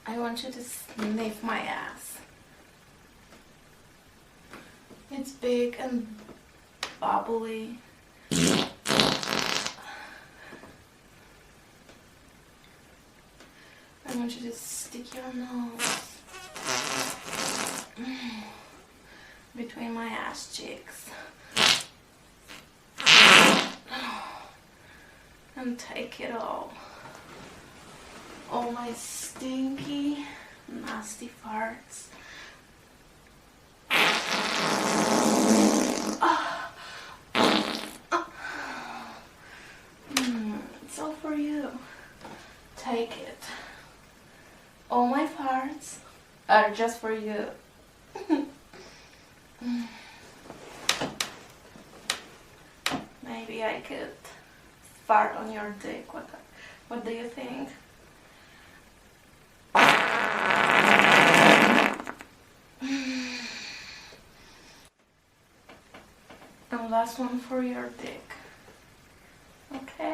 I want you to sniff my ass. It's big and bubbly. I want you to stick your nose between my ass cheeks and take it all my stinky, nasty farts. It's all for you. Take it. All my farts are just for you. Maybe I could fart on your dick. What do you think? And last one for your dick. Okay?